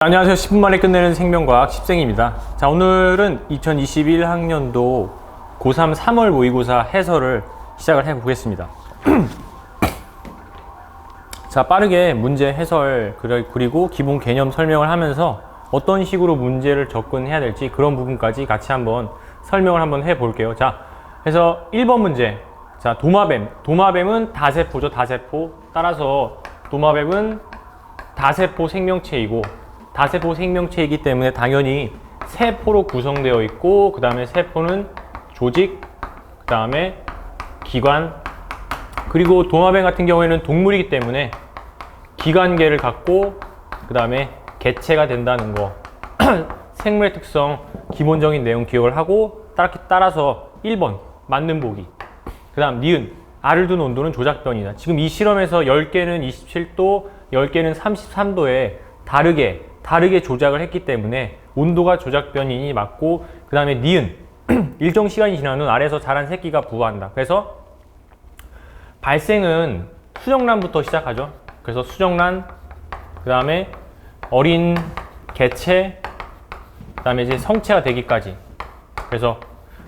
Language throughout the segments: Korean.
안녕하세요. 10분 만에 끝내는 생명과학 10생입니다. 자, 오늘은 2021학년도 고3 3월 모의고사 해설을 시작을 해보겠습니다. 자, 빠르게 문제 해설 그리고 기본 개념 설명을 하면서 어떤 식으로 문제를 접근해야 될지 그런 부분까지 같이 한번 설명을 한번 해볼게요. 자, 그래서 1번 문제. 자, 도마뱀. 도마뱀은 다세포죠. 다세포. 따라서 도마뱀은 다세포 생명체이고 다세포 생명체이기 때문에 당연히 세포로 구성되어 있고 그 다음에 세포는 조직, 그 다음에 기관, 그리고 도마뱀 같은 경우에는 동물이기 때문에 기관계를 갖고 그 다음에 개체가 된다는 거 생물의 특성 기본적인 내용 기억을 하고 따라서 1번 맞는 보기, 그 다음 니은 알을 둔 온도는 조작변이다. 지금 이 실험에서 10개는 27도 10개는 33도에 다르게 조작을 했기 때문에 온도가 조작변이니 맞고, 그 다음에 니은 일정 시간이 지난 후 알에서 자란 새끼가 부화한다. 그래서 발생은 수정란부터 시작하죠. 그래서 수정란, 그 다음에 어린 개체, 그 다음에 이제 성체가 되기까지. 그래서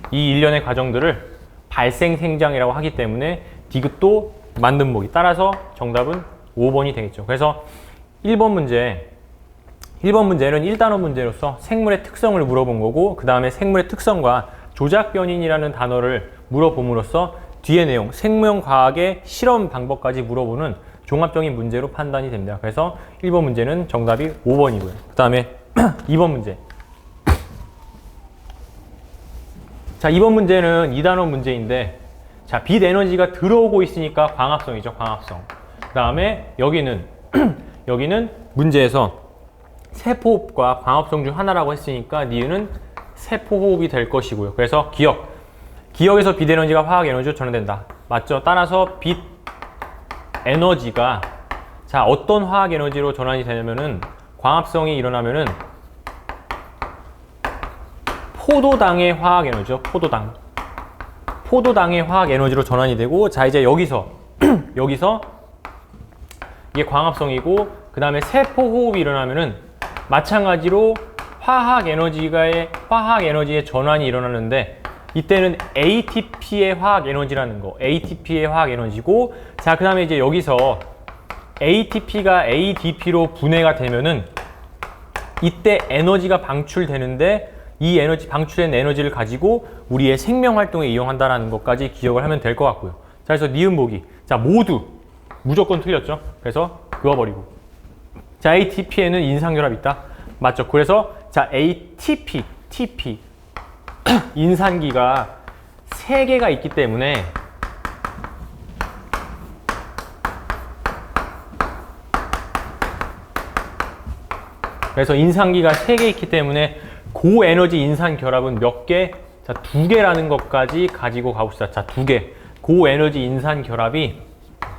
이 일련의 과정들을 발생 생장이라고 하기 때문에 디귿도 맞는 보기. 따라서 정답은 5번이 되겠죠. 그래서 1번 문제는 1단원 문제로서 생물의 특성을 물어본 거고, 그 다음에 생물의 특성과 조작변인이라는 단어를 물어봄으로써 뒤의 내용, 생명과학의 실험 방법까지 물어보는 종합적인 문제로 판단이 됩니다. 그래서 1번 문제는 정답이 5번이고요. 그 다음에 2번 문제. 자, 2번 문제는 2단원 문제인데, 자, 빛 에너지가 들어오고 있으니까 광합성이죠. 광합성. 그 다음에 여기는 문제에서 세포호흡과 광합성 중 하나라고 했으니까 니은은 세포호흡이 될 것이고요. 그래서 기억에서 빛 에너지가 화학 에너지로 전환된다. 맞죠? 따라서 빛 에너지가 자, 어떤 화학 에너지로 전환이 되냐면은 광합성이 일어나면은 포도당의 화학 에너지죠. 포도당의 화학 에너지로 전환이 되고, 자, 이제 여기서 이게 광합성이고, 그 다음에 세포호흡이 일어나면은 마찬가지로 화학 에너지의 전환이 일어나는데, 이때는 ATP의 화학 에너지라는 거, ATP의 화학 에너지고, 자, 그 다음에 이제 여기서 ATP가 ADP로 분해가 되면은 이때 에너지가 방출되는데, 이 방출된 에너지를 가지고 우리의 생명 활동에 이용한다는 것까지 기억을 하면 될 것 같고요. 자, 그래서 니은 보기. 자, 무조건 틀렸죠. 그래서 그어버리고. 자, ATP에는 인산결합이 있다. 맞죠? 그래서 자, ATP 인산기가 3개가 있기 때문에 그래서 인산기가 3개 있기 때문에 고에너지 인산 결합은 몇 개? 자, 2개라는 것까지 가지고 가봅시다. 자, 2개. 고에너지 인산 결합이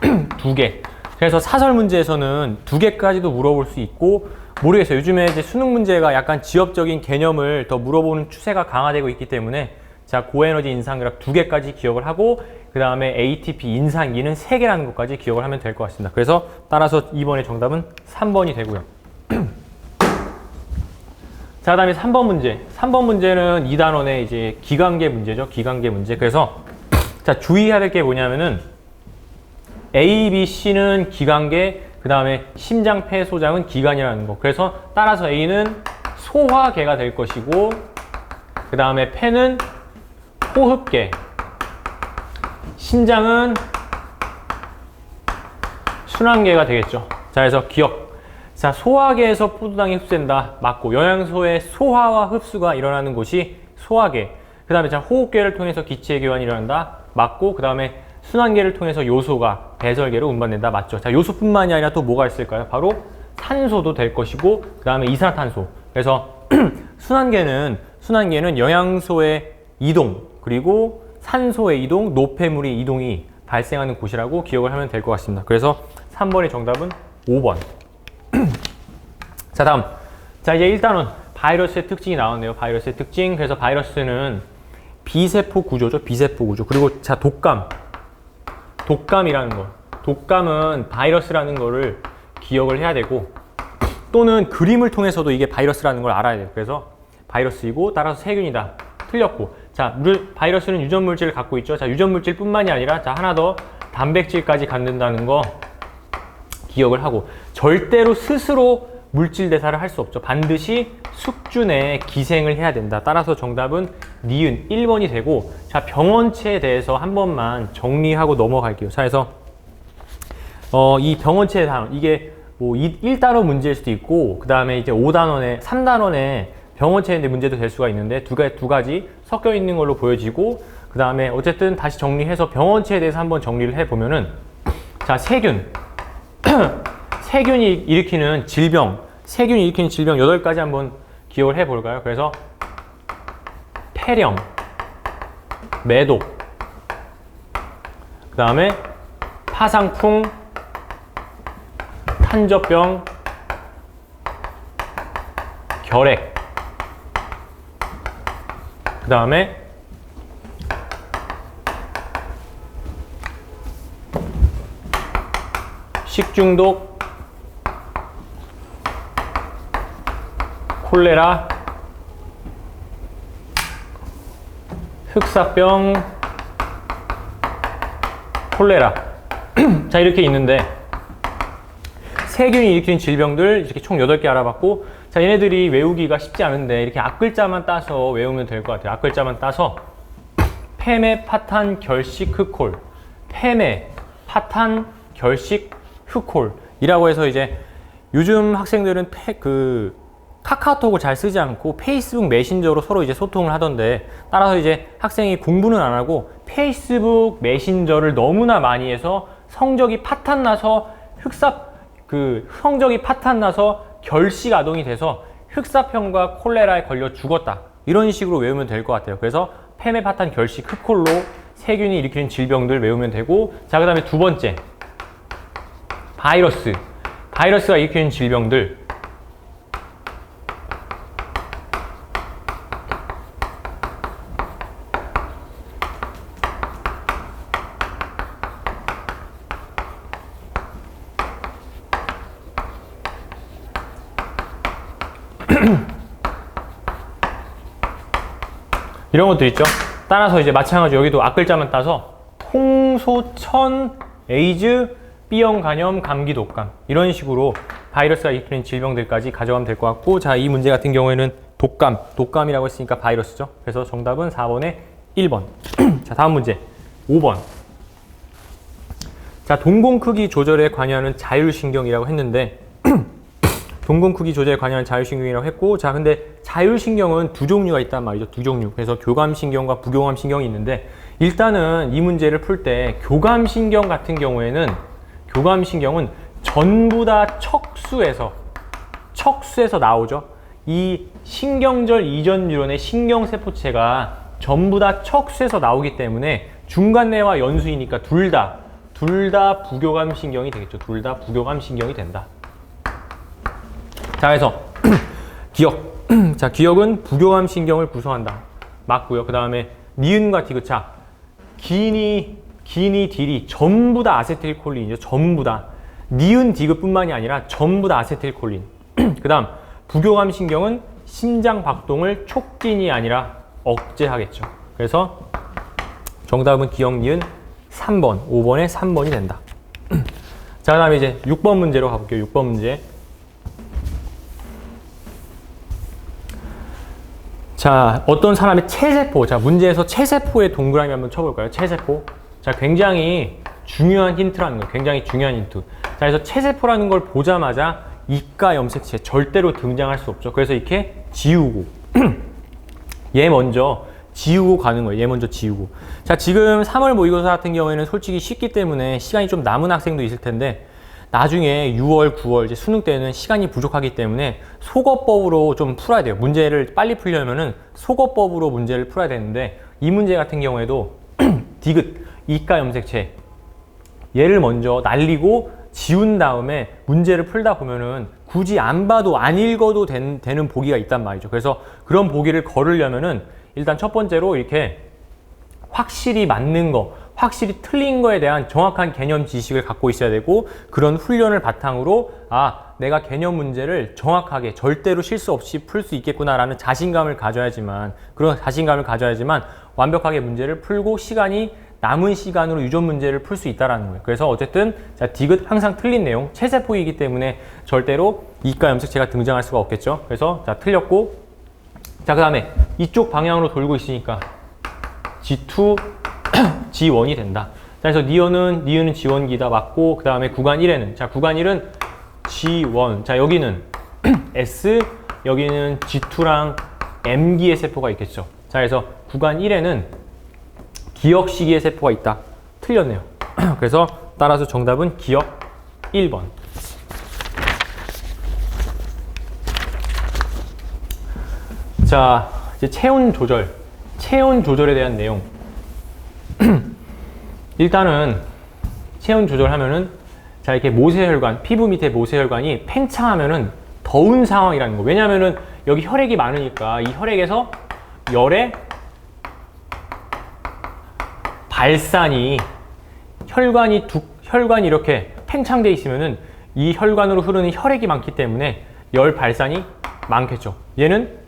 2개. 그래서 사설 문제에서는 2개까지도 물어볼 수 있고, 모르겠어요. 요즘에 이제 수능 문제가 약간 지엽적인 개념을 더 물어보는 추세가 강화되고 있기 때문에, 자, 고에너지 인산 결합 2개까지 기억을 하고, 그 다음에 ATP 인산기는 3개라는 것까지 기억을 하면 될 것 같습니다. 그래서 따라서 이번에 정답은 3번이 되고요. 자, 그 다음에 3번 문제. 3번 문제는 2단원의 이제 기관계 문제죠. 기관계 문제. 그래서 자, 주의해야 될 게 뭐냐면은 A, B, C는 기관계, 그 다음에 심장, 폐, 소장은 기관이라는 거. 그래서 따라서 A는 소화계가 될 것이고, 그 다음에 폐는 호흡계, 심장은 순환계가 되겠죠. 자, 그래서 기억. 자, 소화계에서 포도당이 흡수된다. 맞고, 영양소의 소화와 흡수가 일어나는 곳이 소화계. 그 다음에 자, 호흡계를 통해서 기체의 교환이 일어난다. 맞고, 그 다음에 순환계를 통해서 요소가 배설계로 운반된다. 맞죠? 자, 요소뿐만이 아니라 또 뭐가 있을까요? 바로 산소도 될 것이고, 그 다음에 이산화탄소. 그래서 순환계는 영양소의 이동, 그리고 산소의 이동, 노폐물의 이동이 발생하는 곳이라고 기억을 하면 될 것 같습니다. 그래서 3번의 정답은 5번. 자, 다음. 자, 이제 1단원 바이러스의 특징이 나왔네요. 바이러스의 특징. 그래서 바이러스는 비세포 구조죠. 비세포 구조. 그리고 자, 독감이라는 거. 독감은 바이러스라는 거를 기억을 해야 되고, 또는 그림을 통해서도 이게 바이러스라는 걸 알아야 돼요. 그래서 바이러스이고 따라서 세균이다. 틀렸고. 자, 바이러스는 유전 물질을 갖고 있죠. 자, 유전 물질뿐만이 아니라 자, 하나 더 단백질까지 갖는다는 거 기억을 하고, 절대로 스스로 물질 대사를 할 수 없죠. 반드시 숙주 내에 기생을 해야 된다. 따라서 정답은 니은 1번이 되고, 자, 병원체에 대해서 한 번만 정리하고 넘어갈게요. 자, 그래서 이 병원체 단어, 이게 뭐 1단원 문제일 수도 있고, 그 다음에 이제 5단원에 3단원에 병원체의 문제도 될 수가 있는데, 두 가지 섞여 있는 걸로 보여지고, 그 다음에 어쨌든 다시 정리해서 병원체에 대해서 한번 정리를 해보면은, 자, 세균 세균이 일으키는 질병, 세균이 일으키는 질병 8가지 한번 기억을 해볼까요? 그래서 폐렴, 매독, 그 다음에 파상풍, 탄저병, 결핵, 그 다음에 식중독, 콜레라, 흑사병, 콜레라. 자, 이렇게 있는데 세균이 일으키는 질병들 이렇게 총 8개 알아봤고, 자, 얘네들이 외우기가 쉽지 않은데 이렇게 앞글자만 따서 외우면 될 것 같아요. 앞글자만 따서 폐매, 파탄, 결식, 흑콜, 폐매, 파탄, 결식, 흑콜이라고 해서, 이제 요즘 학생들은 카카오톡을 잘 쓰지 않고 페이스북 메신저로 서로 이제 소통을 하던데, 따라서 이제 학생이 공부는 안 하고 페이스북 메신저를 너무나 많이 해서 성적이 파탄나서 성적이 파탄나서 결식 아동이 돼서 흑사병과 콜레라에 걸려 죽었다. 이런 식으로 외우면 될 것 같아요. 그래서 폐매, 파탄, 결식, 흑콜로 세균이 일으키는 질병들 외우면 되고, 자, 그 다음에 두 번째 바이러스가 일으키는 질병들. 이런 것도 있죠. 따라서 이제 마찬가지로 여기도 앞글자만 따서 홍소천, 에이즈, B형 간염, 감기, 독감, 이런 식으로 바이러스가 일으키는 질병들까지 가져가면 될 것 같고, 자, 이 문제 같은 경우에는 독감이라고 했으니까 바이러스죠. 그래서 정답은 4번에 1번. 자, 다음 문제 5번. 자, 동공 크기 조절에 관여하는 자율신경이라고 했는데 동공 크기 조절에 관여하는 자율신경이라고 했고, 자, 근데 자율신경은 두 종류가 있단 말이죠. 두 종류. 그래서 교감신경과 부교감신경이 있는데, 일단은 이 문제를 풀 때 교감신경 같은 경우에는 전부 다 척수에서 나오죠. 이 신경절 이전 뉴런의 신경세포체가 전부 다 척수에서 나오기 때문에 중간내와 연수이니까 둘 다 부교감신경이 되겠죠. 둘 다 부교감신경이 된다. 자, 그래서 기억. 자, 기억은 부교감신경을 구성한다. 맞고요. 그 다음에 니은과 디귿. 자, 기니, 딜이 전부 다 아세틸콜린이죠. 전부 다. 니은, 디귿뿐만이 아니라 전부 다 아세틸콜린. 그 다음 부교감신경은 심장 박동을 촉진이 아니라 억제하겠죠. 그래서 정답은 기억, 니은 3번, 5번에 3번이 된다. 자, 그 다음에 이제 6번 문제로 가볼게요. 6번 문제. 자, 어떤 사람의 체세포. 자, 문제에서 체세포의 동그라미 한번 쳐볼까요? 체세포. 자, 굉장히 중요한 힌트라는 거예요. 굉장히 중요한 힌트. 자, 그래서 체세포라는 걸 보자마자 이가 염색체 절대로 등장할 수 없죠. 그래서 이렇게 지우고 얘 먼저 지우고 가는 거예요. 얘 먼저 지우고. 자, 지금 3월 모의고사 같은 경우에는 솔직히 쉽기 때문에 시간이 좀 남은 학생도 있을 텐데, 나중에 6월, 9월 이제 수능 때는 시간이 부족하기 때문에 속어법으로 좀 풀어야 돼요. 문제를 빨리 풀려면은 속어법으로 문제를 풀어야 되는데, 이 문제 같은 경우에도 디귿, 이가 염색체 얘를 먼저 날리고 지운 다음에 문제를 풀다 보면은 굳이 안 봐도 안 읽어도 되는 보기가 있단 말이죠. 그래서 그런 보기를 걸으려면은 일단 첫 번째로 이렇게 확실히 맞는 거, 확실히 틀린 거에 대한 정확한 개념 지식을 갖고 있어야 되고, 그런 훈련을 바탕으로 내가 개념 문제를 정확하게 절대로 실수 없이 풀 수 있겠구나라는 자신감을 가져야지만, 그런 자신감을 가져야지만 완벽하게 문제를 풀고 남은 시간으로 유전 문제를 풀 수 있다는 거예요. 그래서 어쨌든 자, 디귿 항상 틀린 내용, 체세포이기 때문에 절대로 이가 염색체가 등장할 수가 없겠죠. 그래서 자, 틀렸고, 자, 그 다음에 이쪽 방향으로 돌고 있으니까 G2, G1이 된다. 자, 그래서 니은은 G1기다 맞고, 그 다음에 구간 1에는, 자, 구간 1은 G1. 자, 여기는 S, 여기는 G2랑 M기의 세포가 있겠죠. 자, 그래서 구간 1에는 기역 시기의 세포가 있다. 틀렸네요. 그래서 따라서 정답은 기역 1번. 자, 이제 체온 조절에 대한 내용. 일단은 체온 조절하면은, 자, 이렇게 모세혈관, 피부 밑에 모세혈관이 팽창하면은 더운 상황이라는 거. 왜냐면은 여기 혈액이 많으니까 이 혈액에서 열의 발산이, 혈관이 이렇게 팽창되어 있으면은 이 혈관으로 흐르는 혈액이 많기 때문에 열 발산이 많겠죠. 얘는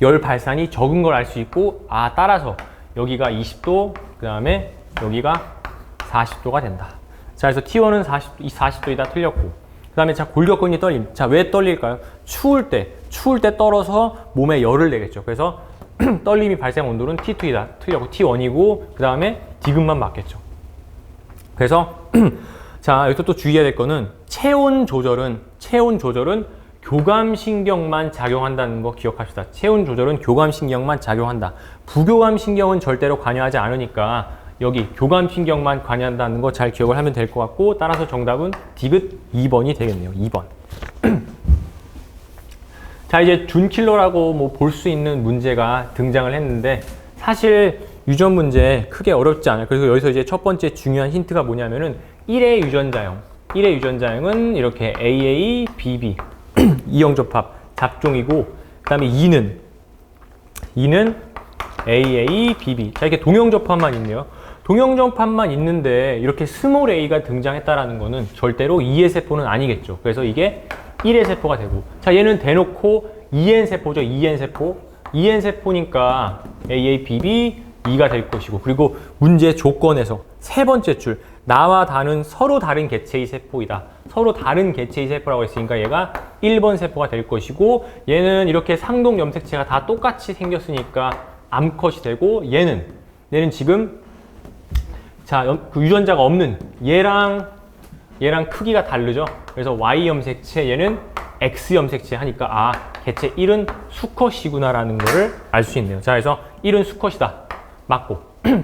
열 발산이 적은 걸 알 수 있고, 따라서 여기가 20도, 그 다음에 여기가 40도가 된다. 자, 그래서 T1은 40도이다 틀렸고, 그 다음에 자, 골격근이 떨림. 자, 왜 떨릴까요? 추울 때 떨어서 몸에 열을 내겠죠. 그래서 떨림이 발생 온도는 T2이다 틀렸고, T1이고, 그 다음에 디귿만 맞겠죠. 그래서 자, 여기서 또 주의해야 될 거는 체온 조절은 교감신경만 작용한다는 거 기억합시다. 체온 조절은 교감신경만 작용한다. 부교감신경은 절대로 관여하지 않으니까 여기 교감신경만 관여한다는 거 잘 기억을 하면 될 것 같고, 따라서 정답은 디귿 2번이 되겠네요. 2번. 자, 이제 준킬러라고 뭐 볼 수 있는 문제가 등장을 했는데, 사실 유전 문제 크게 어렵지 않아요. 그래서 여기서 이제 첫 번째 중요한 힌트가 뭐냐면은 1의 유전자형은 이렇게 AA, BB 이형접합 잡종이고, 그 다음에 2는 AA, BB. 자, 이렇게 동형접합만 있네요. 동형접합만 있는데 이렇게 스몰 a가 등장했다라는 거는 절대로 2의 세포는 아니겠죠. 그래서 이게 1의 세포가 되고, 자, 얘는 대놓고 2N 세포죠. 2N 세포. 2N 세포니까 AA, BB, 2가 될 것이고, 그리고 문제 조건에서 세 번째 줄, 나와 다는 서로 다른 개체의 세포이다. 서로 다른 개체의 세포라고 했으니까 얘가 1번 세포가 될 것이고, 얘는 이렇게 상동 염색체가 다 똑같이 생겼으니까 암컷이 되고, 얘는 지금 자, 그 유전자가 없는 얘랑 크기가 다르죠. 그래서 Y 염색체, 얘는 X 염색체 하니까 개체 1은 수컷이구나라는 거를 알 수 있네요. 자, 그래서 1은 수컷이다. 맞고,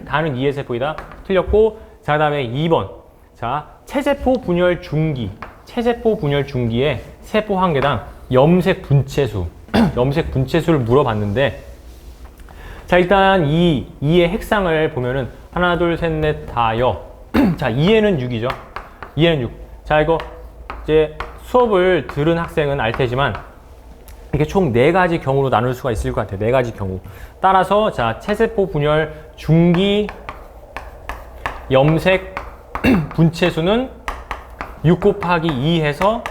다는 2의 세포이다. 틀렸고, 자, 그 다음에 2번. 자, 체세포 분열 중기의 세포 한 개당 염색 분체수를 물어봤는데, 자, 일단 2의 핵상을 보면은 하나, 둘, 셋, 넷, 다여. 자, 2에는 6이죠. 2에는 6. 자, 이거 이제 수업을 들은 학생은 알 테지만 이게 총 4가지 경우로 나눌 수가 있을 것 같아요. 4가지 경우. 따라서 자, 체세포 분열 중기 염색 분체수는 6 곱하기 2 해서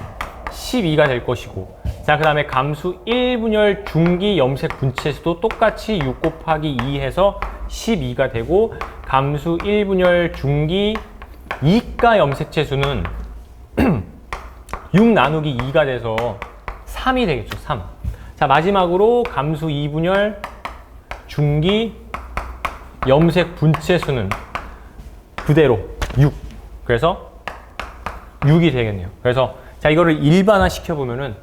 12가 될 것이고, 자, 그 다음에 감수 1분열 중기 염색 분체수도 똑같이 6 곱하기 2 해서 12가 되고, 감수 1분열 중기 이가 염색체 수는 6 나누기 2가 돼서 3이 되겠죠. 3. 자, 마지막으로 감수 2분열 중기 염색 분체 수는 그대로 6. 그래서 6이 되겠네요. 그래서 자, 이거를 일반화 시켜보면은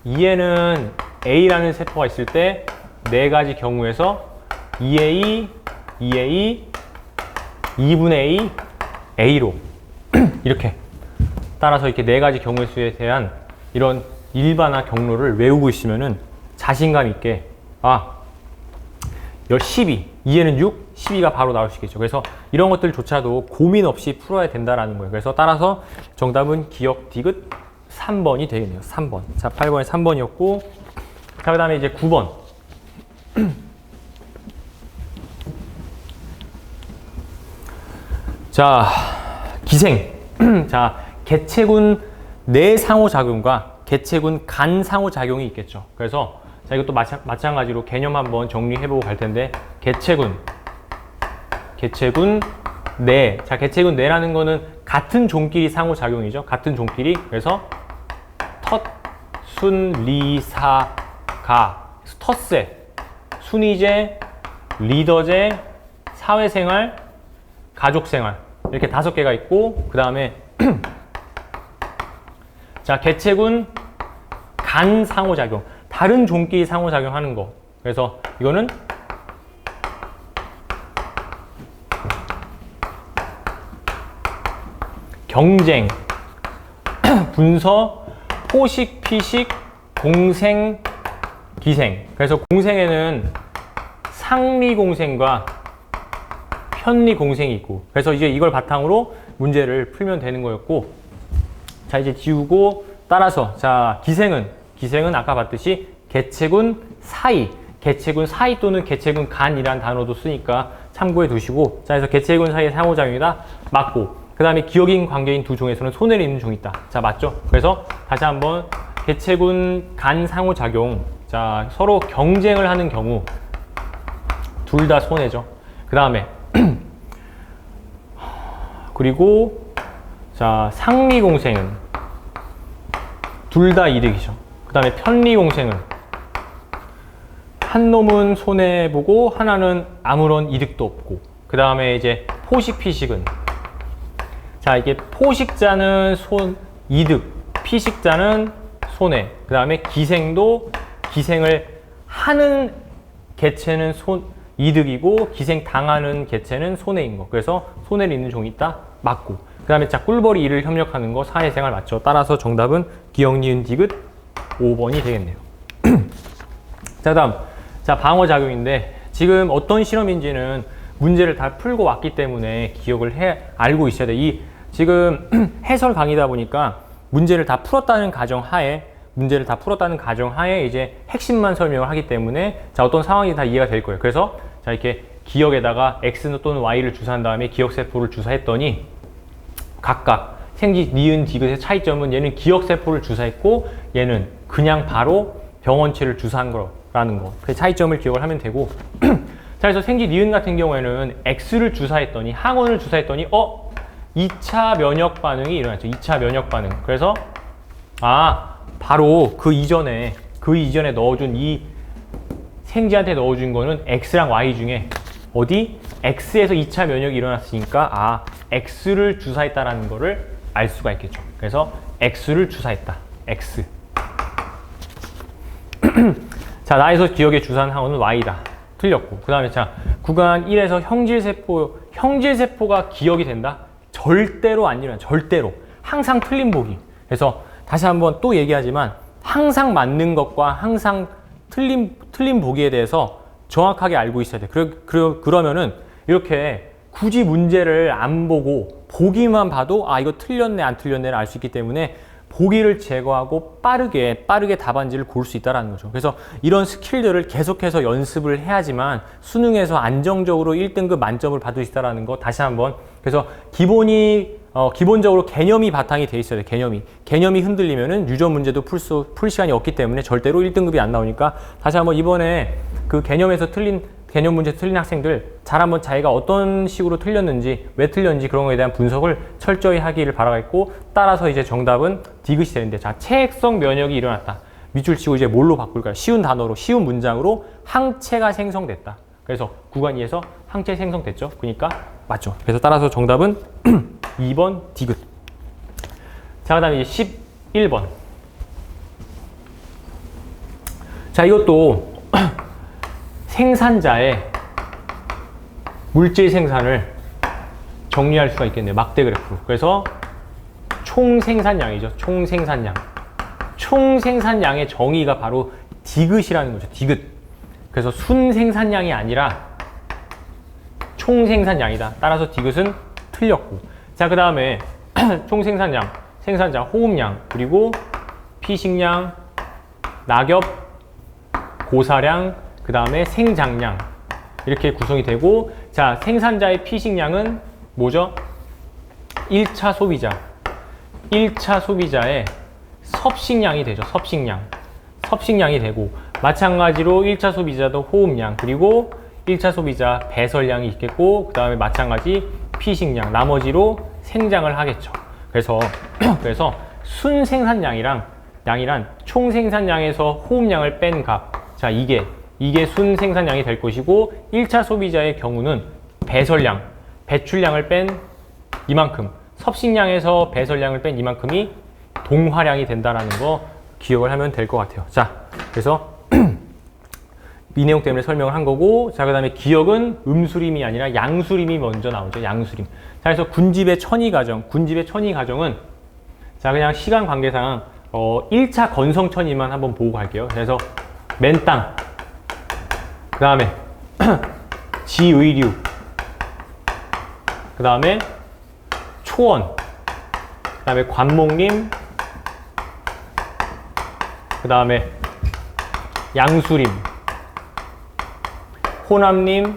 2에는 A라는 세포가 있을 때 4가지 경우에서 2A, 2분의 A, A로 이렇게 따라서 이렇게 4가지 경우의 수에 대한 이런 일반화 경로를 외우고 있으면은 자신감 있게 12, 2에는 6, 12가 바로 나올 수 있겠죠. 그래서 이런 것들조차도 고민 없이 풀어야 된다라는 거예요. 그래서 따라서 정답은 기역 디귿 3번이 되겠네요. 3번. 자, 8번에 3번이었고, 자, 그 다음에 이제 9번. 자, 기생. 자, 개체군 내 상호작용과 개체군 간 상호작용이 있겠죠. 그래서 자, 이것도 마찬가지로 개념 한번 정리해보고 갈 텐데, 개체군 내. 자, 개체군 내라는 거는 같은 종끼리 상호작용이죠. 같은 종끼리. 그래서 텃, 순, 리, 사, 가. 텃세, 순위제, 리더제, 사회생활, 가족생활. 이렇게 5개가 있고, 그 다음에 자, 개체군 간 상호작용. 다른 종끼리 상호작용하는 거. 그래서 이거는 경쟁, 분서, 포식, 피식, 공생, 기생. 그래서 공생에는 상리공생과 편리공생이 있고, 그래서 이제 이걸 바탕으로 문제를 풀면 되는 거였고, 자, 이제 지우고 따라서 자, 기생은 아까 봤듯이 개체군 사이, 개체군 사이 또는 개체군 간이라는 단어도 쓰니까 참고해 두시고, 자, 그래서 개체군 사이의 상호작용이다. 맞고, 그 다음에 기억인 관계인 두 종에서는 손해를 입는 종이 있다. 자, 맞죠? 그래서 다시 한번 개체군 간 상호작용. 자, 서로 경쟁을 하는 경우 둘 다 손해죠. 그 다음에 그리고 자, 상리공생은 둘 다 이득이죠. 그 다음에 편리공생은 한 놈은 손해보고 하나는 아무런 이득도 없고, 그 다음에 이제 포식, 피식은 자, 이게 포식자는 이득, 피식자는 손해. 그 다음에 기생도 기생을 하는 개체는 이득이고 기생 당하는 개체는 손해인 거. 그래서 손해를 입는 종이 있다. 맞고. 그 다음에 자, 꿀벌이 이를 협력하는 거 사회생활 맞죠. 따라서 정답은 기역, 니은, 디귿 5번이 되겠네요. 자, 다음 자, 방어작용인데 지금 어떤 실험인지는 문제를 다 풀고 왔기 때문에 기억을 알고 있어야 돼. 이 지금 해설 강의다 보니까 문제를 다 풀었다는 가정하에 이제 핵심만 설명을 하기 때문에 자, 어떤 상황이 다 이해가 될 거예요. 그래서 자, 이렇게 기역에다가 X 또는 Y를 주사한 다음에 기역세포를 주사했더니 각각 생지, 니은, 디귿의 차이점은 얘는 기역세포를 주사했고 얘는 그냥 바로 병원체를 주사한 거라는 거. 그 차이점을 기억을 하면 되고 자, 그래서 생지, 니은 같은 경우에는 X를 주사했더니 항원을 주사했더니 2차 면역 반응이 일어났죠. 2차 면역 반응. 그래서 바로 그 이전에 넣어준 이 생지한테 넣어준 거는 X랑 Y 중에 어디? X에서 2차 면역이 일어났으니까 X를 주사했다라는 거를 알 수가 있겠죠. 그래서 X를 주사했다. X. 자, 나에서 기억에 주사한 항원은 Y다. 틀렸고. 그 다음에 자, 구간 1에서 형질세포가 기억이 된다? 절대로 안 일어나. 절대로. 항상 틀린 보기. 그래서 다시 한번 또 얘기하지만 항상 맞는 것과 항상 틀린 보기에 대해서 정확하게 알고 있어야 돼. 그러면은 이렇게 굳이 문제를 안 보고 보기만 봐도 이거 틀렸네 안 틀렸네를 알 수 있기 때문에 보기를 제거하고 빠르게 답안지를 고를 수 있다는 거죠. 그래서 이런 스킬들을 계속해서 연습을 해야지만 수능에서 안정적으로 1등급 만점을 받을 수 있다는 거 다시 한번. 그래서 기본적으로 개념이 바탕이 돼 있어야 돼. 개념이 흔들리면은 유전 문제도 풀 시간이 없기 때문에 절대로 1등급이 안 나오니까 다시 한번 이번에 그 개념에서 개념 문제 틀린 학생들 잘 한번 자기가 어떤 식으로 틀렸는지 왜 틀렸는지 그런 거에 대한 분석을 철저히 하기를 바라겠고, 따라서 이제 정답은 디귿이 되는데, 자, 체액성 면역이 일어났다. 밑줄 치고 이제 뭘로 바꿀까요? 쉬운 단어로, 쉬운 문장으로 항체가 생성됐다. 그래서 구간 2에서 항체 생성됐죠. 그러니까 맞죠. 그래서 따라서 정답은 2번 디귿. 자, 그 다음에 이제 11번. 자, 이것도 생산자의 물질 생산을 정리할 수가 있겠네요. 막대 그래프로. 그래서 총 생산량이죠. 총 생산량. 총 생산량의 정의가 바로 디귿이라는 거죠. 디귿. 그래서 순 생산량이 아니라 총 생산량이다. 따라서 디귿은 틀렸고. 자, 그 다음에 총 생산량, 생산자 호흡량, 그리고 피식량, 낙엽, 고사량, 그 다음에 생장량 이렇게 구성이 되고, 자, 생산자의 피식량은 뭐죠? 1차 소비자. 1차 소비자의 섭식량이 되죠. 섭식량이 되고, 마찬가지로 1차 소비자도 호흡량, 그리고 1차 소비자 배설량이 있겠고, 그 다음에 마찬가지 피식량, 나머지로 생장을 하겠죠. 그래서 순생산량이란 총 생산량에서 호흡량을 뺀 값. 자, 이게 순생산량이 될 것이고, 1차 소비자의 경우는 배출량을 뺀 이만큼, 섭식량에서 배설량을 뺀 이만큼이 동화량이 된다라는 거 기억을 하면 될 것 같아요. 자, 그래서 이 내용 때문에 설명을 한 거고, 자, 그 다음에 기억은 음수림이 아니라 양수림이 먼저 나오죠. 양수림. 자, 그래서 군집의 천이 과정은, 자, 그냥 시간 관계상 1차 건성천이만 한번 보고 갈게요. 그래서 맨땅, 그 다음에 지의류, 그 다음에 초원, 그 다음에 관목림, 그 다음에 양수림, 호남림,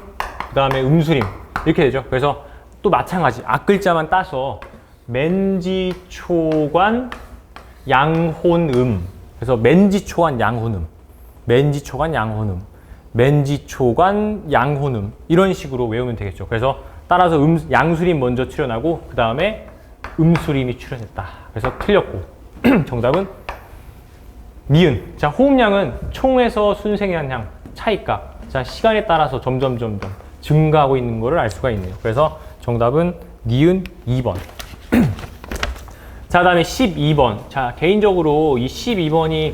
그 다음에 음수림, 이렇게 되죠. 그래서 또 마찬가지 앞글자만 따서 맨지초관 양혼음, 그래서 맨지초관 양혼음 이런 식으로 외우면 되겠죠. 그래서 따라서 양수림 먼저 출현하고 그 다음에 음수림이 출현했다. 그래서 틀렸고 정답은 니은. 자, 호흡량은 총에서 순생산량 차이값. 자, 시간에 따라서 점점 증가하고 있는 거를 알 수가 있네요. 그래서 정답은 니은 2번. 자, 다음에 12번. 자, 개인적으로 이 12번이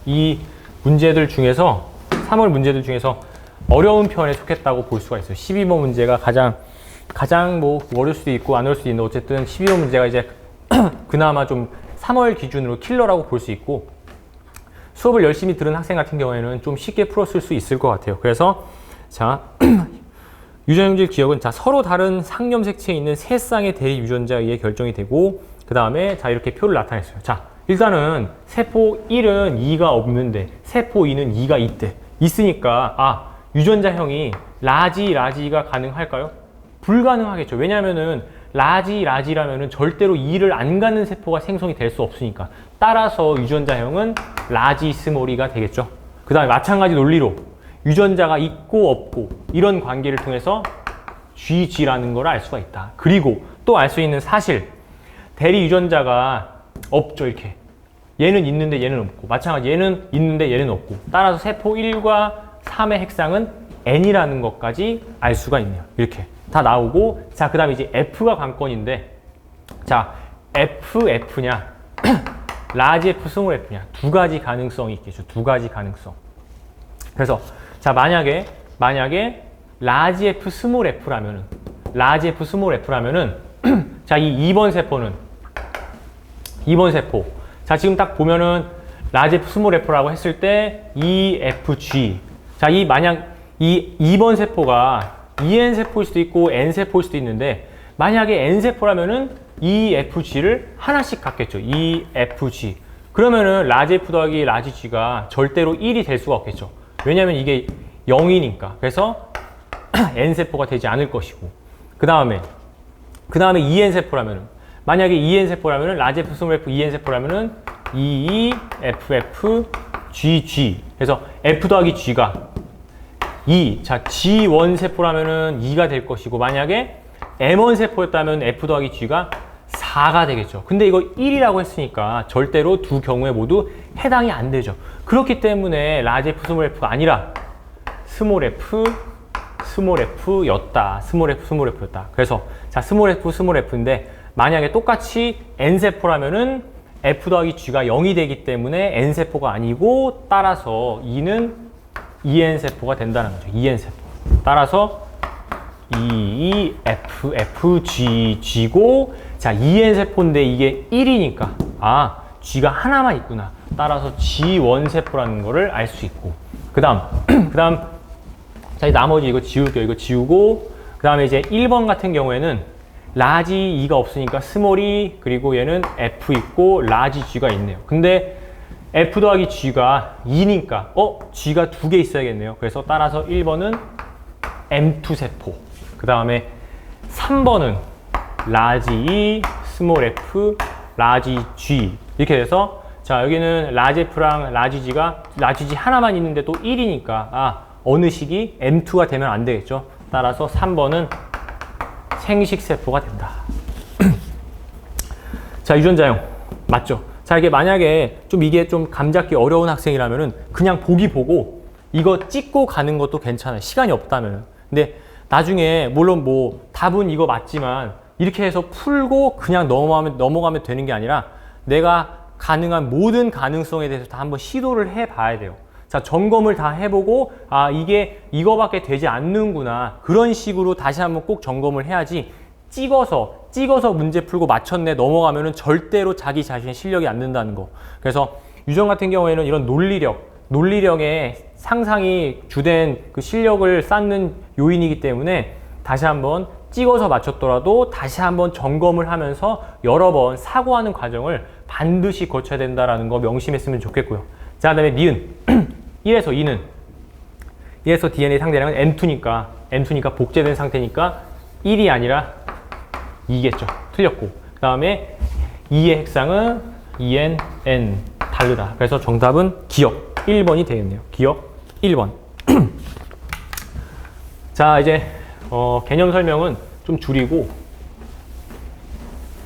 이 문제들 중에서 3월 문제들 중에서 어려운 편에 속했다고 볼 수가 있어요. 12번 문제가 가장 뭐 어려울 수도 있고 안 어려울 수도 있는데, 어쨌든 12번 문제가 이제 그나마 좀 3월 기준으로 킬러라고 볼 수 있고, 수업을 열심히 들은 학생 같은 경우에는 좀 쉽게 풀었을 수 있을 것 같아요. 그래서 자, 유전형질 기억은 자, 서로 다른 상념 색채에 있는 세 쌍의 대립 유전자에 의해 결정이 되고, 그 다음에 자, 이렇게 표를 나타냈어요. 자, 일단은 세포 1은 2가 없는데 세포 2는 2가 있으니까 유전자형이 라지가 가능할까요? 불가능하겠죠. 왜냐하면은 라지라면은 절대로 2를 안 갖는 세포가 생성이 될 수 없으니까. 따라서 유전자형은 라지 스몰이가 되겠죠. 그 다음에 마찬가지 논리로 유전자가 있고 없고 이런 관계를 통해서 GG라는 걸 알 수가 있다. 그리고 또 알 수 있는 사실, 대리 유전자가 없죠. 이렇게 얘는 있는데 얘는 없고, 마찬가지 얘는 있는데 얘는 없고, 따라서 세포 1과 3의 핵상은 N이라는 것까지 알 수가 있네요. 이렇게 다 나오고, 자, 그 다음에 이제 F가 관건인데, 자, F냐 라지 F, 스몰 F냐, 두 가지 가능성이 있겠죠. 두 가지 가능성. 그래서 자, 만약에 라지 F, 스몰 F라면은 자, 이 2번 세포. 자, 지금 딱 보면은 라지 F, 스몰 F라고 했을 때 EFG. 자, 만약 이 2번 세포가 EN세포일 수도 있고 N세포일 수도 있는데, 만약에 N세포라면은 EFG를 하나씩 갖겠죠. EFG. 그러면은 라지 F 더하기 라지 G가 절대로 1이 될 수가 없겠죠. 왜냐면 이게 0이니까. 그래서 N세포가 되지 않을 것이고. 그 다음에 EN세포라면은, 만약에 EN세포라면은 라지 F, 스몰 F, EN세포라면은 EEFF, GG. 그래서 F 더하기 G가 2. 자, G1 세포라면은 2가 될 것이고, 만약에 M1 세포였다면 F 더하기 G가 4가 되겠죠. 근데 이거 1이라고 했으니까 절대로 두 경우에 모두 해당이 안 되죠. 그렇기 때문에 라지 F, 스몰 F 아니라 스몰 F였다. 스몰 F였다. 그래서 자, 스몰 F인데 만약에 똑같이 N세포라면은 F 더하기 G가 0이 되기 때문에 N세포가 아니고, 따라서 2는 EN세포가 된다는 거죠. EN세포. 따라서 EFFGG고, 자, EN세포인데 이게 1이니까 G가 하나만 있구나. 따라서 G1세포라는 거를 알 수 있고, 그 다음 자, 나머지 이거 지울게요. 이거 지우고, 그 다음에 이제 1번 같은 경우에는 라지 2가 없으니까 스몰이, 그리고 얘는 F 있고 라지 G가 있네요. 근데 F 더하기 G가 2니까 G가 2개 있어야겠네요. 그래서 따라서 1번은 M2세포. 그 다음에 3번은 라지 E, 스몰 f, 라지 G 이렇게 돼서 자 여기는 라지 F랑 라지 G가 라지 G 하나만 있는데 또 1이니까 어느 식이 M2가 되면 안 되겠죠. 따라서 3번은 생식세포가 된다. 자 유전자형 맞죠? 자 이게 만약에 이게 좀 감잡기 어려운 학생이라면은 그냥 보기 보고 이거 찍고 가는 것도 괜찮아요. 시간이 없다면. 근데 나중에 물론 뭐 답은 이거 맞지만 이렇게 해서 풀고 그냥 넘어가면 되는 게 아니라 내가 가능한 모든 가능성에 대해서 다 한번 시도를 해봐야 돼요. 자, 점검을 다 해보고 이게 이거밖에 되지 않는구나. 그런 식으로 다시 한번 꼭 점검을 해야지 찍어서 문제 풀고 맞췄네 넘어가면은 절대로 자기 자신의 실력이 안 는다는 거. 그래서 유전 같은 경우에는 이런 논리력의 상상이 주된 그 실력을 쌓는 요인이기 때문에 다시 한번 찍어서 맞췄더라도 다시 한번 점검을 하면서 여러 번 사고하는 과정을 반드시 거쳐야 된다는 거 명심했으면 좋겠고요. 자, 그 다음에 니은 1에서 2는 1에서 DNA 상대량은 M2니까 복제된 상태니까 1이 아니라 2겠죠. 틀렸고 그 다음에 2의 핵상은 EN, 다르다. 그래서 정답은 기억 1번이 되겠네요. 기억 1번. 자 이제 개념 설명은 좀 줄이고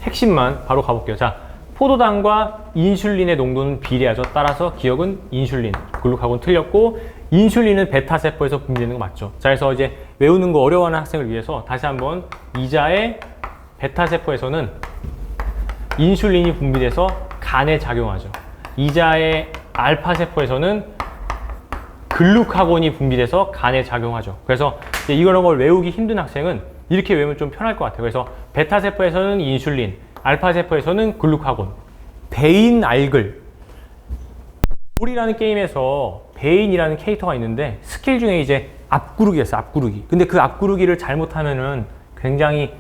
핵심만 바로 가볼게요. 자, 포도당과 인슐린의 농도는 비례하죠. 따라서 기억은 인슐린, 글루카곤 틀렸고 인슐린은 베타세포에서 분비되는 거 맞죠. 자, 그래서 이제 외우는 거 어려워하는 학생을 위해서 다시 한번 이자의 베타세포에서는 인슐린이 분비돼서 간에 작용하죠. 이자의 알파세포에서는 글루카곤이 분비돼서 간에 작용하죠. 그래서 이제 이런 걸 외우기 힘든 학생은 이렇게 외우면 좀 편할 것 같아요. 그래서 베타세포에서는 인슐린, 알파세포에서는 글루카곤, 베인 알글. 롤이라는 게임에서 베인이라는 캐릭터가 있는데 스킬 중에 이제 앞구르기가 있어요. 앞구르기. 근데 그 앞구르기를 잘못하면은 굉장히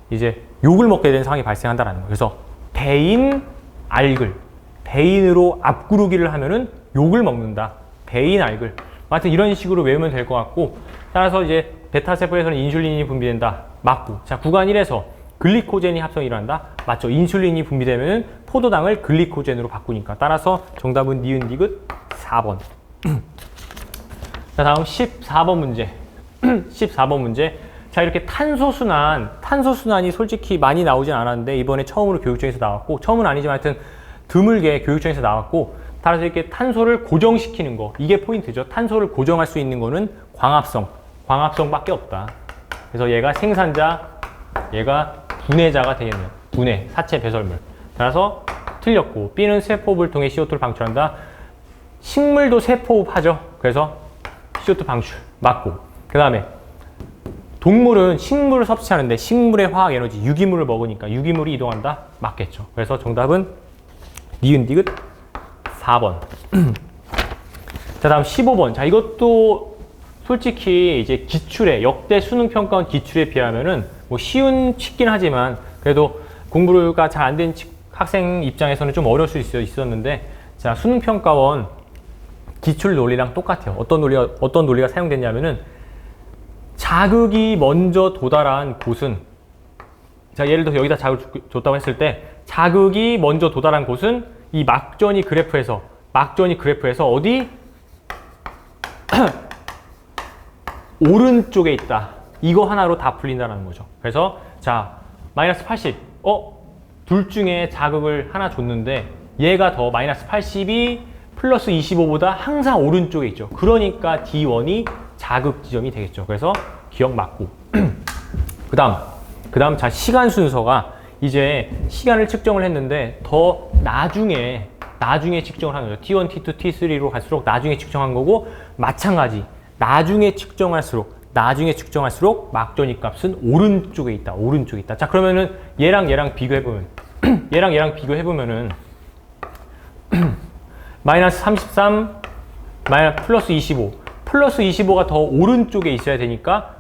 이제 욕을 먹게 되는 상황이 발생한다는 거예요. 그래서 베인 알글. 베인으로 앞구르기를 하면은 욕을 먹는다. 베인 알글. 하여튼 이런 식으로 외우면 될 것 같고, 따라서 이제 베타세포에서는 인슐린이 분비된다. 맞고. 자, 구간 1에서 글리코젠이 합성이 일어난다. 맞죠. 인슐린이 분비되면 포도당을 글리코젠으로 바꾸니까. 따라서 정답은 니은 디귿 4번. 자, 다음 14번 문제. 14번 문제. 자, 이렇게 탄소순환이 솔직히 많이 나오진 않았는데 이번에 처음으로 교육청에서 나왔고, 처음은 아니지만 하여튼 드물게 교육청에서 나왔고, 따라서 이렇게 탄소를 고정시키는 거, 이게 포인트죠. 탄소를 고정할 수 있는 거는 광합성밖에 없다. 그래서 얘가 생산자, 얘가 분해자가 되겠네요. 분해, 사체 배설물. 따라서 틀렸고, B는 쇠포흡을 통해 CO2를 방출한다. 식물도 쇠포흡하죠. 그래서 CO2 방출 맞고, 그 다음에 동물은 식물을 섭취하는데 식물의 화학 에너지, 유기물을 먹으니까 유기물이 이동한다. 맞겠죠. 그래서 정답은 니은 디귿 4번. 자, 다음 15번. 자, 이것도 솔직히 이제 기출에, 역대 수능 평가원 기출에 비하면은 뭐 쉽긴 하지만 그래도 공부가 잘 안 된 학생 입장에서는 좀 어려울 수 있었는데, 자, 수능 평가원 기출 논리랑 똑같아요. 어떤 논리가 사용됐냐면은 자극이 먼저 도달한 곳은, 자, 예를 들어서 여기다 자극을 줬다고 했을 때 자극이 먼저 도달한 곳은 이 막전이 그래프에서 어디? 오른쪽에 있다. 이거 하나로 다 풀린다는 거죠. 그래서 자, 마이너스 80. 둘 중에 자극을 하나 줬는데 얘가 더 마이너스 80이 플러스 25보다 항상 오른쪽에 있죠. 그러니까 D1이 자극 지점이 되겠죠. 그래서 기억 맞고. 그 다음 자, 시간 순서가 이제 시간을 측정을 했는데 더 나중에 측정을 하는 거죠. T1, T2, T3로 갈수록 나중에 측정한 거고, 마찬가지 나중에 측정할수록 막전이 값은 오른쪽에 있다. 자, 그러면은 얘랑 비교해보면 마이너스 33 플러스 25 플러스 25가 더 오른쪽에 있어야 되니까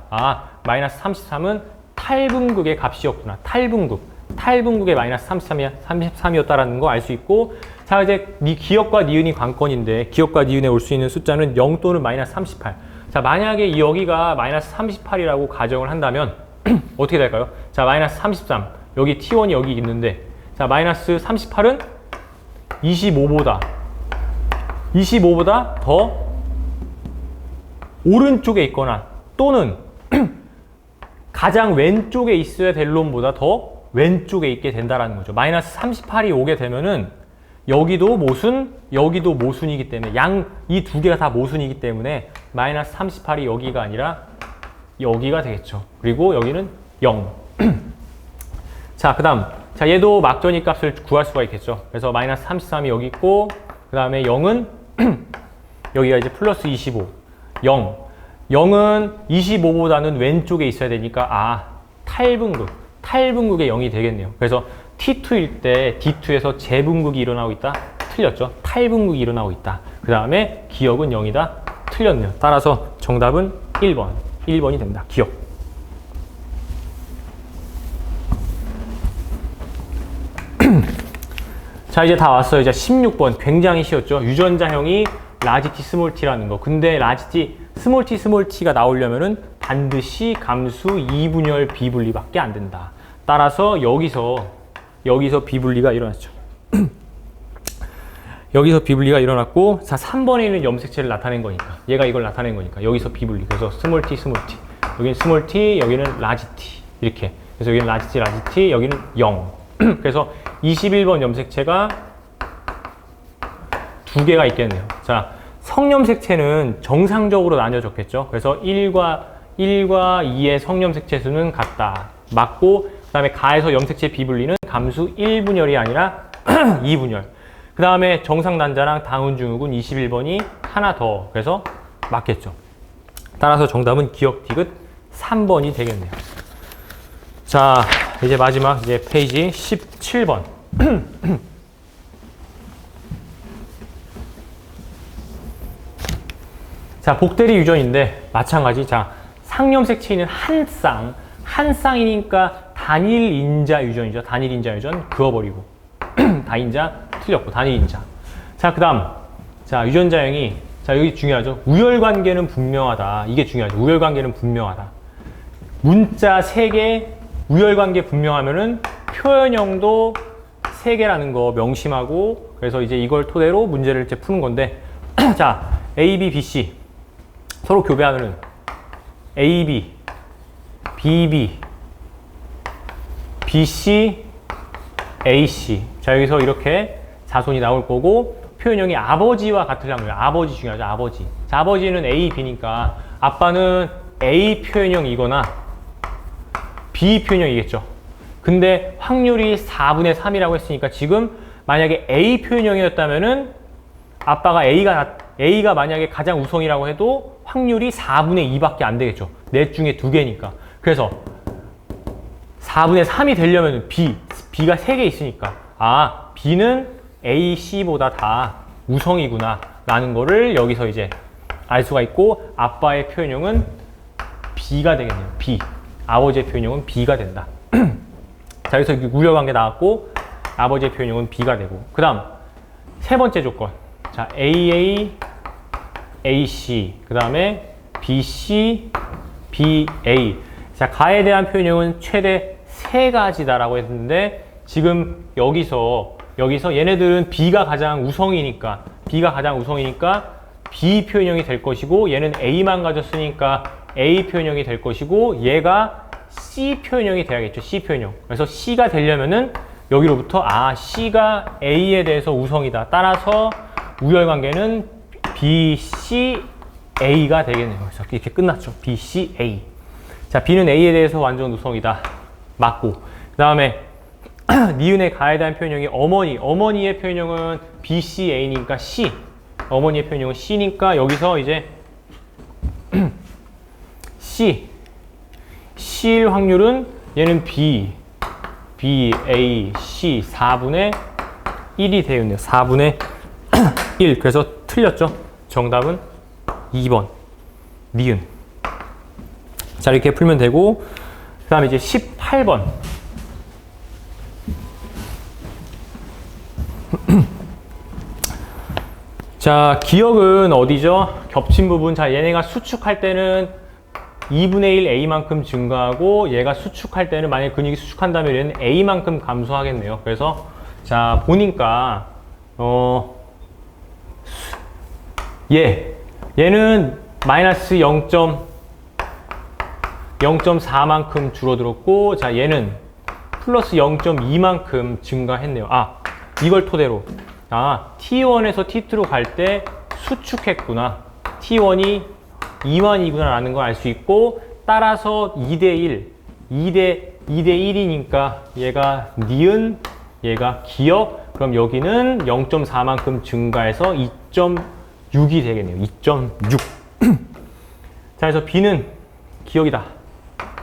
마이너스 33은 탈분극의 값이었구나. 탈분극의 마이너스 33이었다라는 거 알 수 있고, 자, 이제 기억과 니은이 관건인데 기억과 니은에 올 수 있는 숫자는 0 또는 마이너스 38. 자, 만약에 여기가 마이너스 38이라고 가정을 한다면 어떻게 될까요? 자, 마이너스 33 여기 T1이 여기 있는데, 자, 마이너스 38은 25보다 더 오른쪽에 있거나 또는 가장 왼쪽에 있어야 될 놈보다 더 왼쪽에 있게 된다라는 거죠. 마이너스 38이 오게 되면은 여기도 모순, 여기도 모순이기 때문에 이 두 개가 다 모순이기 때문에 마이너스 38이 여기가 아니라 여기가 되겠죠. 그리고 여기는 0. 자, 그 다음. 자, 얘도 막전이 값을 구할 수가 있겠죠. 그래서 마이너스 33이 여기 있고, 그 다음에 0은 여기가 이제 플러스 25. 0. 0은 25보다는 왼쪽에 있어야 되니까, 탈분극. 탈분극의 0이 되겠네요. 그래서 T2일 때 D2에서 재분극이 일어나고 있다. 틀렸죠. 탈분극이 일어나고 있다. 그 다음에 기억은 0이다. 틀렸네요. 따라서 정답은 1번. 1번이 됩니다. 기억. 자, 이제 다 왔어요. 이제 16번. 굉장히 쉬웠죠. 유전자형이 라지 T, 스몰 t라는 거. 근데 라지 T, 스몰 t가 나오려면은 반드시 감수 2분열 비분리밖에 안 된다. 따라서 여기서 비분리가 일어났죠. 여기서 비분리가 일어났고, 자, 3번에 있는 염색체를 나타낸 거니까. 얘가 이걸 나타낸 거니까. 여기서 비분리. 그래서 스몰 t. 여기는 스몰 t, 여기는 라지 t. 이렇게. 그래서 여기는 라지 t, 여기는 0. 그래서 21번 염색체가 두 개가 있겠네요. 자, 성염색체는 정상적으로 나뉘어졌겠죠. 그래서 1과 2의 성염색체 수는 같다. 맞고, 그 다음에 가에서 염색체 비분리는 감수 1분열이 아니라 2분열. 그 다음에 정상 난자랑 다운 증후군 21번이 하나 더. 그래서 맞겠죠. 따라서 정답은 기억 디귿 3번이 되겠네요. 자, 이제 마지막 이제 페이지 17번. 자, 복대리 유전인데 마찬가지. 자, 상염색체는 한 쌍이니까 단일인자 유전이죠. 단일인자 유전 그어버리고 다인자 틀렸고 단일인자. 자, 그 다음. 자, 유전자형이, 자, 여기 중요하죠. 우열관계는 분명하다. 이게 중요하죠. 우열관계는 분명하다. 문자 3개 우열관계 분명하면은 표현형도 3개라는 거 명심하고, 그래서 이제 이걸 토대로 문제를 이제 푸는 건데, 자, A, B, B, C 서로 교배하면은 A, B, B, B, B, C, A, C. 자, 여기서 이렇게 자손이 나올 거고, 표현형이 아버지와 같으려면, 아버지 중요하죠. 아버지. 자, 아버지는 A, B니까 아빠는 A 표현형이거나 B 표현형이겠죠. 근데 확률이 4분의 3이라고 했으니까 지금 만약에 A 표현형이었다면은 아빠가 A가 만약에 가장 우성이라고 해도 확률이 4분의 2밖에 안 되겠죠. 넷 중에 2개니까. 그래서 4분의 3이 되려면 B가 3개 있으니까, B는 A, C보다 다 우성이구나 라는 거를 여기서 이제 알 수가 있고, 아빠의 표현형은 B가 되겠네요. B. 아버지의 표현형은 B가 된다. 자, 여기서 우열관계 나왔고, 아버지의 표현형은 B가 되고. 그 다음, 세 번째 조건. 자, AA, AC. 그 다음에 BC, BA. 자, 가에 대한 표현형은 최대 3가지다라고 했는데, 지금 여기서 얘네들은 B가 가장 우성이니까 B 표현형이 될 것이고, 얘는 A만 가졌으니까 A 표현형이 될 것이고, 얘가 C 표현형이 돼야겠죠. C 표현형. 그래서 C가 되려면은 여기로부터 C가 A에 대해서 우성이다. 따라서 우열관계는 B, C, A가 되겠네요. 그래서 이렇게 끝났죠. B, C, A. 자, B는 A에 대해서 완전 우성이다. 맞고. 그 다음에 니은의 가에 대한 표현형이 어머니의 표현형은 B, C, A니까 C. 어머니의 표현형은 C니까 여기서 이제 C일 확률은 얘는 B, A, C 4분의 1이 되겠네요. 4분의 1. 그래서 틀렸죠. 정답은 2번. 니은. 자, 이렇게 풀면 되고, 그 다음에 이제 18번. 자, 기억은 어디죠? 겹친 부분. 자, 얘네가 수축할 때는 2분의 1 A만큼 증가하고 얘가 수축할 때는 만약에 근육이 수축한다면 얘는 A만큼 감소하겠네요. 그래서 자 보니까 얘는 마이너스 0.4만큼 줄어들었고 자 얘는 플러스 0.2만큼 증가했네요. 이걸 토대로 T1에서 T2로 갈 때 수축했구나. T1이 2만이구나 라는 걸 알 수 있고 따라서 2대 1이니까 얘가 니은, 얘가 기억, 그럼 여기는 0.4만큼 증가해서 2.6이 되겠네요. 2.6. 자, 그래서 B는 기억이다.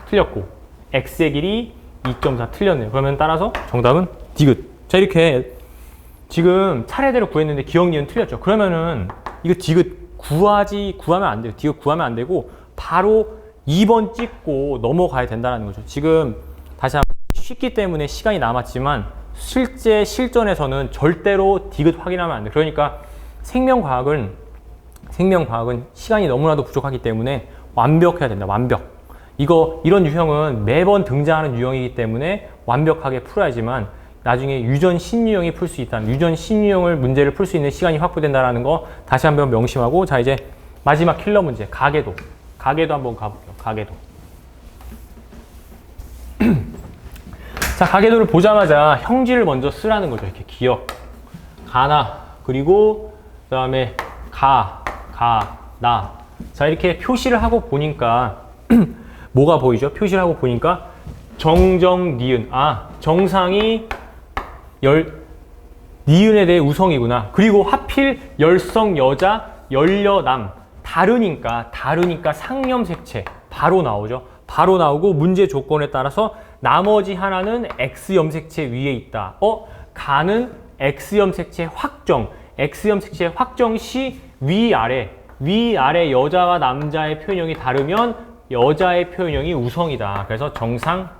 틀렸고 X의 길이 2.4 틀렸네요. 그러면 따라서 정답은 디귿. 자, 이렇게 지금 차례대로 구했는데 기억, 니은 틀렸죠. 그러면은 이거 디귿 구하면 안 돼요. 디귿 구하면 안 되고 바로 2번 찍고 넘어가야 된다는 거죠. 지금 다시 한번 쉽기 때문에 시간이 남았지만 실제 실전에서는 절대로 디귿 확인하면 안 돼요. 그러니까 생명과학은 시간이 너무나도 부족하기 때문에 완벽해야 된다. 완벽. 이런 유형은 매번 등장하는 유형이기 때문에 완벽하게 풀어야지만 나중에 유전 신유형이 풀 수 있다는, 유전 신유형을 문제를 풀 수 있는 시간이 확보된다는 거 다시 한번 명심하고, 자 이제 마지막 킬러 문제, 가계도 한번 가볼게요. 가계도. 자, 가계도를 보자마자 형질을 먼저 쓰라는 거죠. 이렇게 기억, 가나, 그리고 그 다음에 나. 자, 이렇게 표시를 하고 보니까 뭐가 보이죠? 표시를 하고 보니까 정정, 니은. 정상이 니은에 대해 우성이구나. 그리고 하필 열성 여자, 열여남. 다르니까 상념색체 바로 나오죠. 바로 나오고 문제 조건에 따라서 나머지 하나는 X염색체 위에 있다. 가는 X염색체 확정. X염색체 확정 시 위아래 여자와 남자의 표현형이 다르면 여자의 표현형이 우성이다. 그래서 정상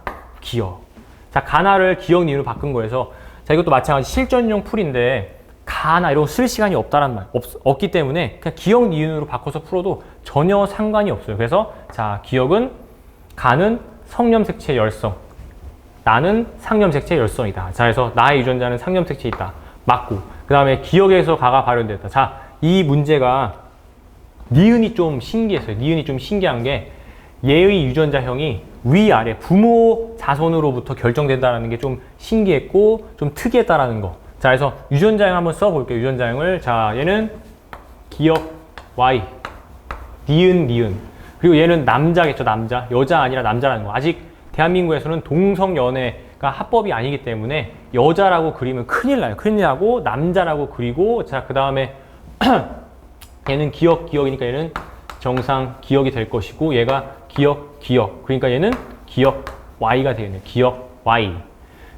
기억. 자, 가나를 기억 니은으로 바꾼 거여서, 자, 이것도 마찬가지 실전용 풀인데 가나 이런 거 쓸 시간이 없기 때문에 그냥 기억 니은으로 바꿔서 풀어도 전혀 상관이 없어요. 그래서 자, 기억은 가는 성염색체 열성, 나는 상염색체 열성이다. 자, 그래서 나의 유전자는 상염색체 있다. 맞고, 그 다음에 기억에서 가가 발현됐다. 자, 이 문제가 니은이 좀 신기했어요. 니은이 좀 신기한 게 얘의 유전자형이 위아래 부모 자손으로부터 결정된다는 게 좀 신기했고 좀 특이했다라는 거. 자, 그래서 유전자형 한번 써볼게요. 유전자형을. 자, 얘는 기억 Y, 니은. 그리고 얘는 남자겠죠. 남자. 여자 아니라 남자라는 거. 아직 대한민국에서는 동성연애가 합법이 아니기 때문에 여자라고 그리면 큰일 나요. 큰일 나고 남자라고 그리고, 자, 그 다음에 얘는 기억이니까 얘는 정상 기억이 될 것이고, 얘가 기억. 그러니까 얘는 기억 Y가 되겠네요. 기억 Y.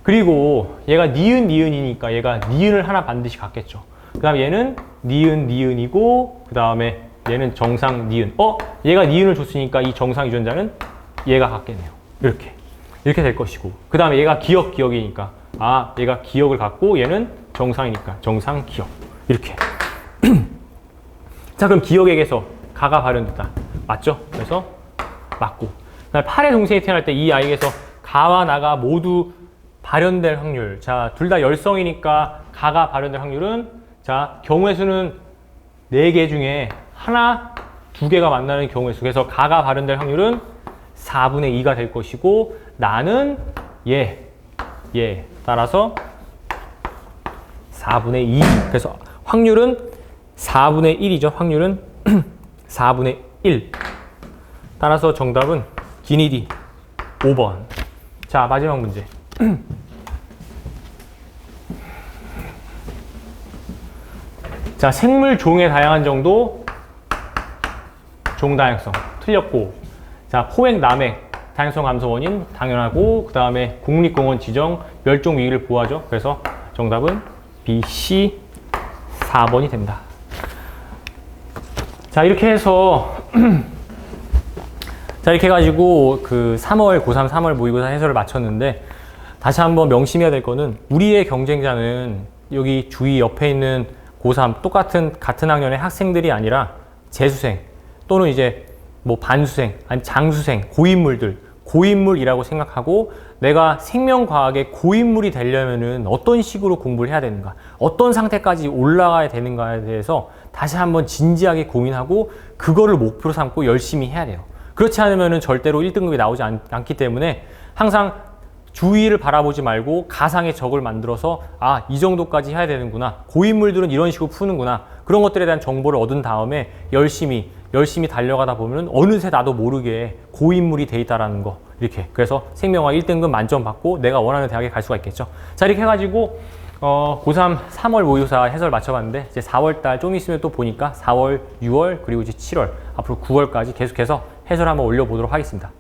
그리고 얘가 니은이니까 얘가 니은을 하나 반드시 갖겠죠. 그 다음에 얘는 니은이고, 그 다음에 얘는 정상 니은. 얘가 니은을 줬으니까 이 정상 유전자는 얘가 갖겠네요. 이렇게 될 것이고, 그 다음에 얘가 기억이니까 얘가 기억을 갖고 얘는 정상이니까 정상 기억. 이렇게. 자, 그럼 기억에게서 가가 발현됐다. 맞죠? 그래서 맞고. 그다음에 8의 동생이 태어날 때 이 아이에게서 가와 나가 모두 발현될 확률. 자, 둘 다 열성이니까 가가 발현될 확률은, 자, 경우의 수는 4개 중에 하나, 2개가 만나는 경우의 수. 그래서 가가 발현될 확률은 4분의 2가 될 것이고, 나는 따라서 4분의 2. 그래서 확률은 4분의 1이죠. 확률은 4분의 1. 따라서 정답은 기니디 5번. 자, 마지막 문제. 자, 생물 종의 다양한 정도, 종 다양성 틀렸고, 자, 포획 남획 다양성 감소 원인 당연하고, 그 다음에 국립공원 지정 멸종 위기를 보호하죠. 그래서 정답은 B, C 4번이 됩니다. 자, 이렇게 해서 자, 이렇게 해가지고 그 고3 3월 모의고사 해설을 마쳤는데, 다시 한번 명심해야 될 거는 우리의 경쟁자는 여기 주위 옆에 있는 고3 같은 학년의 학생들이 아니라 재수생 또는 이제 뭐 반수생, 아니 장수생, 고인물이라고 생각하고 내가 생명과학의 고인물이 되려면은 어떤 식으로 공부를 해야 되는가, 어떤 상태까지 올라가야 되는가에 대해서 다시 한번 진지하게 고민하고 그거를 목표로 삼고 열심히 해야 돼요. 그렇지 않으면은 절대로 1등급이 나오지 않기 때문에 항상 주위를 바라보지 말고 가상의 적을 만들어서 아, 이 정도까지 해야 되는구나. 고인물들은 이런 식으로 푸는구나. 그런 것들에 대한 정보를 얻은 다음에 열심히 달려가다 보면 어느새 나도 모르게 고인물이 돼 있다라는 거. 이렇게. 그래서 생명화 1등급 만점 받고 내가 원하는 대학에 갈 수가 있겠죠. 자, 이렇게 해가지고 고3 3월 모의고사 해설 마쳐봤는데 이제 4월달 좀 있으면 또 보니까 4월, 6월 그리고 이제 7월 앞으로 9월까지 계속해서 해설 한번 올려보도록 하겠습니다.